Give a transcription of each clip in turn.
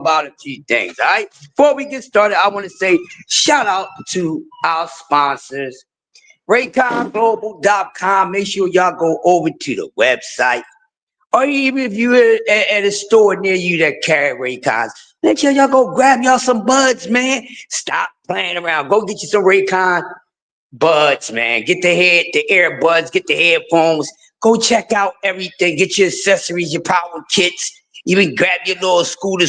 about a few things. All right. Before we get started, I want to say shout out to our sponsors, RayconGlobal.com. Make sure y'all go over to the website. Or even if you're at a store near you that carry Raycons, make sure y'all go grab y'all some buds, man. Stop playing around. Go get you some Raycon buds, man. Get the earbuds, get the headphones. Go check out everything. Get your accessories, your power kits. Even grab your little scoot.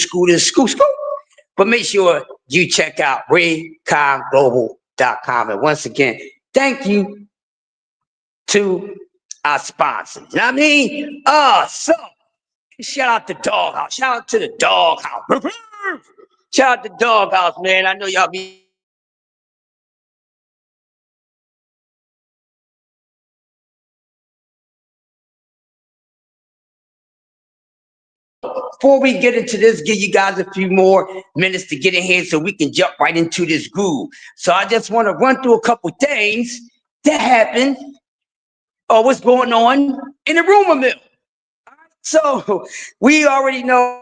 But make sure you check out RayconGlobal.com. And once again, thank you to our sponsors. You know what I mean? So shout out to Doghouse. Shout out to the Doghouse. Shout out to Doghouse, man. I know y'all be before we get into this, give you guys a few more minutes to get in here so we can jump right into this groove. So I just want to run through a couple things that happened or what's going on in the rumor mill. So we already know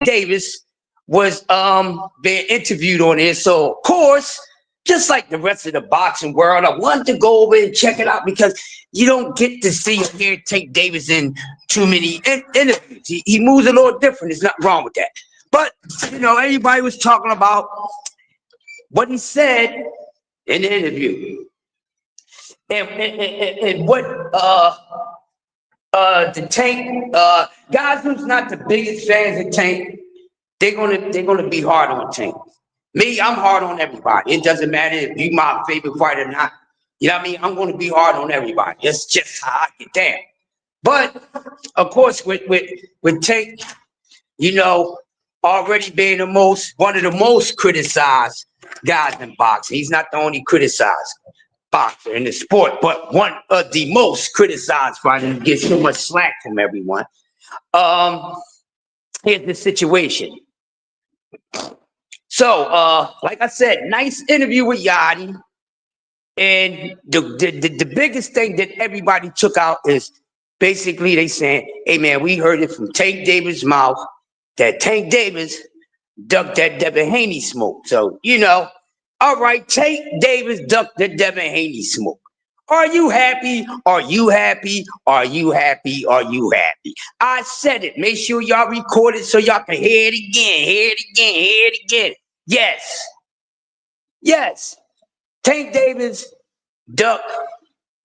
Davis was being interviewed on it. So of course, just like the rest of the boxing world, I wanted to go over and check it out because you don't get to see and hear Tank Davis in too many interviews. He moves a little different. There's nothing wrong with that. But everybody was talking about what he said in the interview and what the Tank guys who's not the biggest fans of Tank, they're gonna be hard on Tank. Me, I'm hard on everybody. It doesn't matter if you my favorite fighter or not. You know what I mean? I'm gonna be hard on everybody. That's just how I get down. But of course, with Tank, already being one of the most criticized guys in boxing. He's not the only criticized boxer in the sport, but one of the most criticized fighters who gets so much slack from everyone. Here's the situation. So, like I said, nice interview with Yachty. And the biggest thing that everybody took out is basically they saying, hey man, we heard it from Tank Davis' mouth that Tank Davis ducked that Devin Haney smoke. So, all right, Tank Davis ducked the Devin Haney smoke. Are you happy? Are you happy? Are you happy? Are you happy? I said it. Make sure y'all record it so y'all can hear it again. Hear it again. Hear it again. Yes. Yes. Tank Davis ducked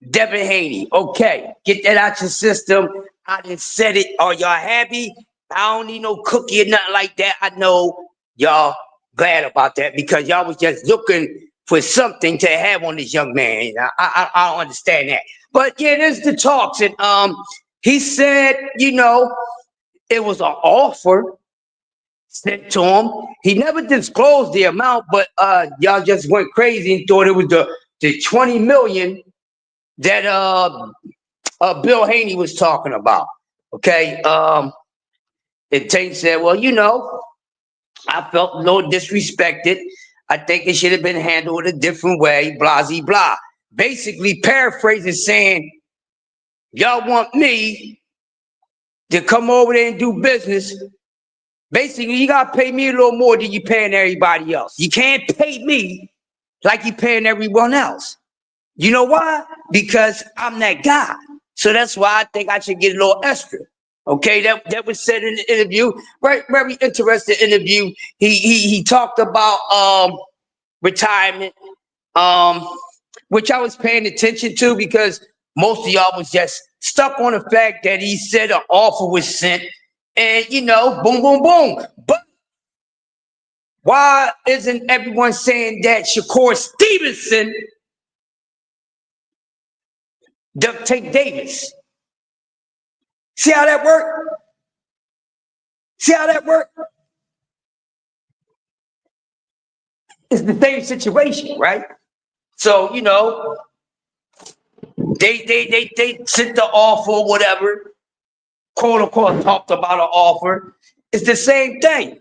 Devin Haney. Okay. Get that out your system. I done said it. Are y'all happy? I don't need no cookie or nothing like that. I know y'all glad about that because y'all was just looking for something to have on this young man. I don't understand that. But yeah, there's the talks. And he said, it was an offer sent to him. He never disclosed the amount, but y'all just went crazy and thought it was the 20 million that Bill Haney was talking about. Okay. And Tank said, well, I felt a little disrespected. I think it should have been handled a different way, blah, blah, blah. Basically paraphrasing saying, y'all want me to come over there and do business. Basically, you got to pay me a little more than you're paying everybody else. You can't pay me like you're paying everyone else. You know why? Because I'm that guy. So that's why I think I should get a little extra. Okay, that was said in the interview. Very interesting interview. He talked about retirement, which I was paying attention to because most of y'all was just stuck on the fact that he said an offer was sent, and boom, boom, boom. But why isn't everyone saying that Shakur Stevenson ducked Tank Davis? See how that worked? See how that worked? It's the same situation, right? So, they sent the offer, whatever, quote unquote, talked about an offer. It's the same thing.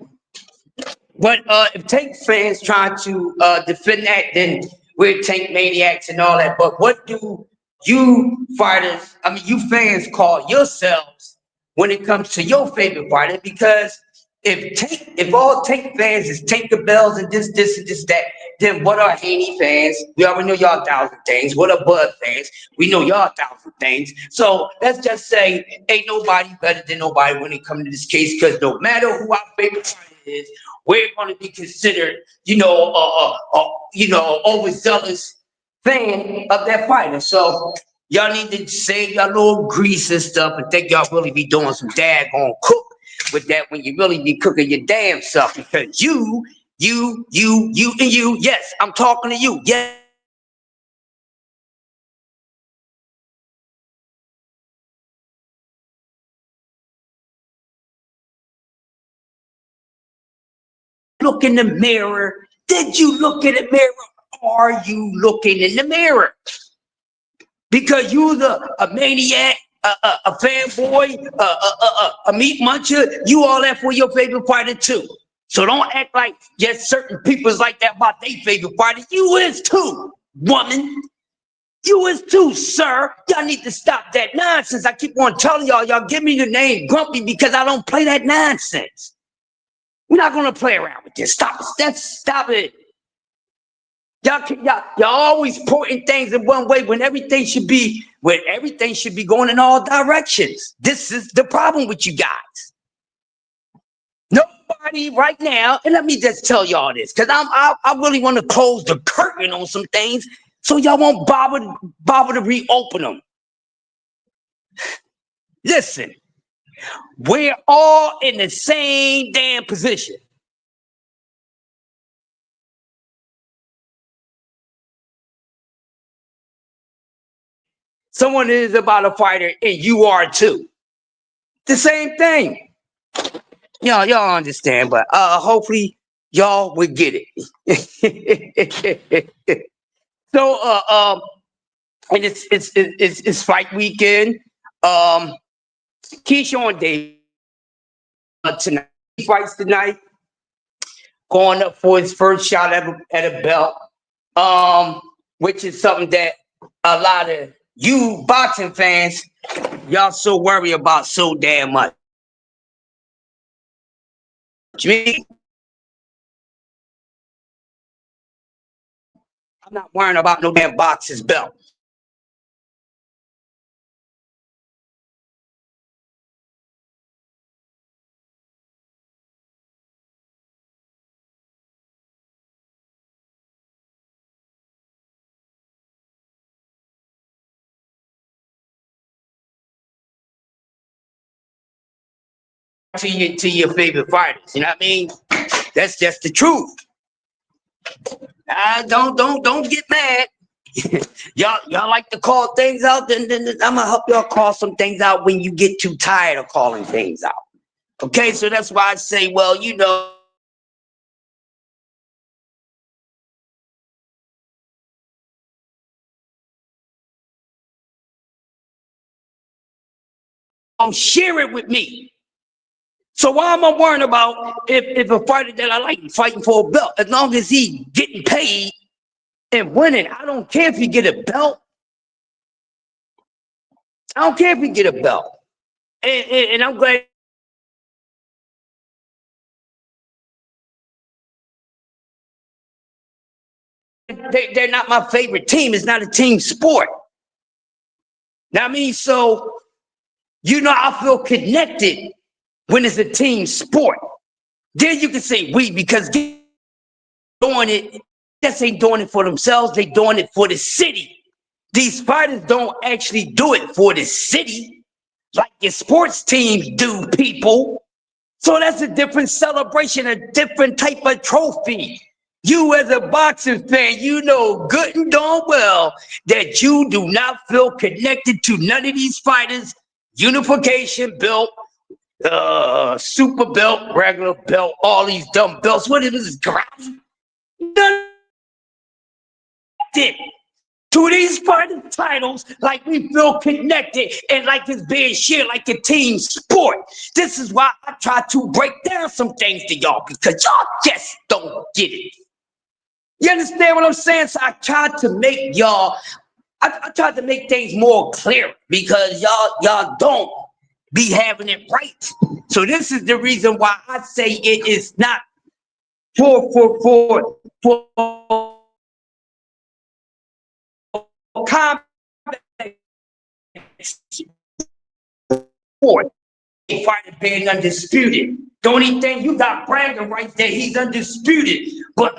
But if Tank fans trying to defend that, then we're Tank maniacs and all that. But what do you fighters, I mean, you fans call yourselves when it comes to your favorite fighter? Because if all Tank fans is Tank the Bells and this, and this, that, then what are Haney fans? We already know y'all 1,000 things. What are Bud fans? We know y'all 1,000 things. So let's just say ain't nobody better than nobody when it comes to this case, because no matter who our favorite fighter is, we're going to be considered, overzealous fan of that fighter. So y'all need to save your little grease and stuff and think y'all really be doing some daggone cook with that when you really be cooking your damn self, because you, and you, yes, I'm talking to you. Yes, look in the mirror. Did you look in the mirror? Are you looking in the mirror? Because you a maniac, a fanboy, a meat muncher, you all that for your favorite fighter too. So don't act like just certain people's like that about their favorite fighter. You is too, woman. You is too, sir. Y'all need to stop that nonsense. I keep on telling y'all give me the name Grumpy because I don't play that nonsense. We're not gonna play around with this. Stop it. Y'all always pointing things in one way when everything should be going in all directions. This is the problem with you guys. Nobody right now, and let me just tell y'all this, because I really want to close the curtain on some things so y'all won't bother to reopen them. Listen, we're all in the same damn position. Someone is about a fighter, and you are too. The same thing. Y'all understand, but hopefully y'all will get it. So and it's fight weekend. Keyshawn Davis tonight. He fights tonight, going up for his first shot at a belt. Which is something that a lot of you boxing fans, y'all so worry about so damn much. Me, I'm not worrying about no damn boxer's belt. To your favorite fighters, you know what I mean? That's just the truth. Don't get mad. y'all like to call things out, then I'm gonna help y'all call some things out when you get too tired of calling things out. Okay, so that's why I say, well, share it with me. So why am I worrying about if a fighter that I like fighting for a belt? As long as he getting paid and winning, I don't care if he get a belt. I don't care if he get a belt. And I'm glad they're not my favorite team. It's not a team sport. Now I mean, so I feel connected when it's a team sport. Then you can say we, because doing it, just ain't doing it for themselves, they doing it for the city. These fighters don't actually do it for the city like your sports teams do, people. So that's a different celebration, a different type of trophy. You as a boxing fan, you know good and darn well that you do not feel connected to none of these fighters. Unification belt, super belt, regular belt, all these dumb belts. What is this, karate? None of it. to these part of titles like we feel connected and like it's being shared like a team sport. This is why I try to break down some things to y'all because y'all just don't get it. You understand what I'm saying? So I tried to make y'all, I tried to make things more clear because y'all don't be having it right. So this is the reason why I say it is not for combat sport. Fighter being undisputed. The only thing you got Brandon right there, he's undisputed. But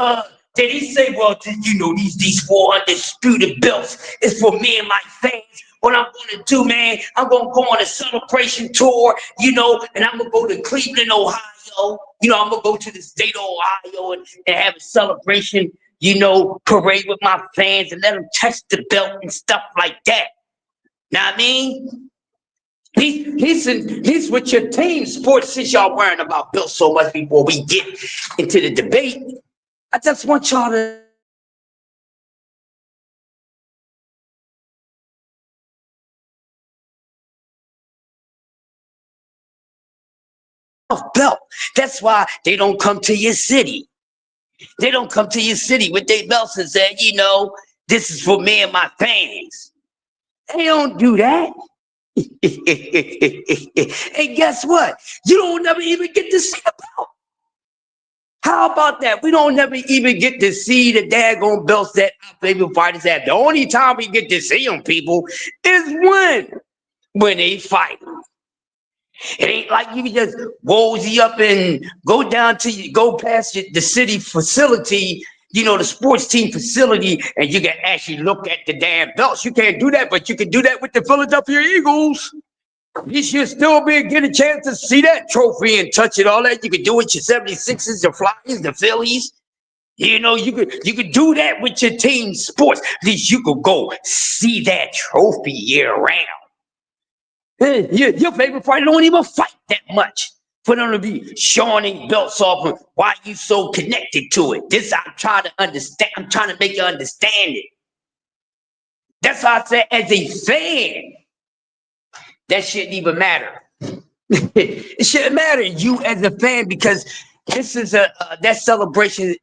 did he say, well, you know, these 4 undisputed belts is for me and my fans. What I'm gonna do, man, I'm gonna go on a celebration tour, you know, and I'm gonna go to Cleveland, Ohio. You know, I'm gonna go to the state of Ohio and have a celebration, you know, parade with my fans and let them touch the belt and stuff like that. Know what I mean? He's with your team sports since y'all worrying about Bill so much before we get into the debate. I just want y'all to belt. That's why they don't come to your city. They don't come to your city with their belts and say, you know, this is for me and my fans. They don't do that. And guess what? You don't never even get to see the belt. How about that? We don't never even get to see the daggone belts that our favorite fighters have. The only time we get to see them, people, is when they fight. It ain't like you can just woozy up and go past the city facility, you know, the sports team facility, and you can actually look at the damn belts. You can't do that, but you can do that with the Philadelphia Eagles. You should still get a chance to see that trophy and touch it, all that. You can do it your 76ers, the Flyers, the Phillies. You know, you could do that with your team sports. At least you could go see that trophy year round. Your favorite fighter don't even fight that much for them to be showing their belts off and why you so connected to it. This I'm trying to understand. I'm trying to make you understand it. That's why I said, as a fan, that shouldn't even matter. It shouldn't matter you as a fan because this is that celebration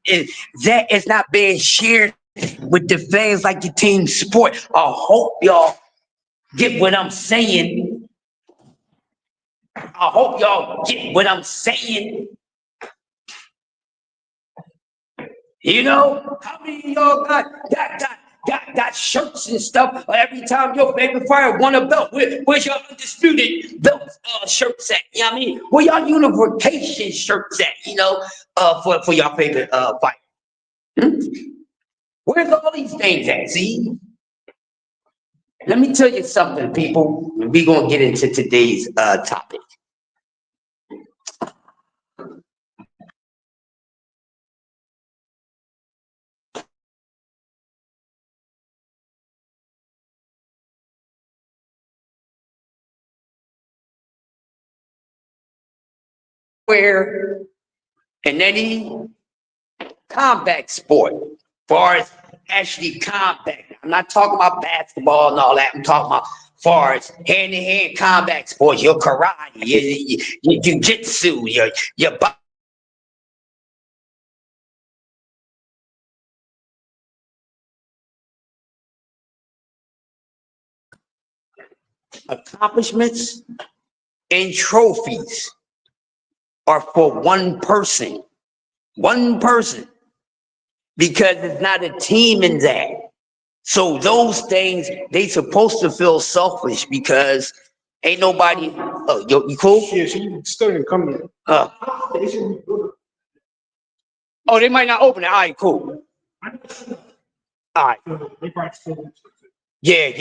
that is not being shared with the fans like your team sport. I hope y'all get what I'm saying. I hope y'all get what I'm saying. You know, how many of y'all got shirts and stuff every time your favorite fighter won a belt? Where's your undisputed belt shirts at? You know what I mean? Where y'all unification shirts at? You know, for your favorite fighter. Hmm? Where's all these things at? See? Let me tell you something, people. We're gonna get into today's topic. Where in any combat sport, far as actually combat. I'm not talking about basketball and all that. I'm talking about far as hand-to-hand combat sports, your karate, your jiu-jitsu, your accomplishments and trophies are for one person. One person. Because it's not a team in that. So those things, they supposed to feel selfish because ain't nobody. Oh, you cool? Yeah, she still didn't come yet. Oh, they might not open it. All right, cool. All right. They probably still. Yeah.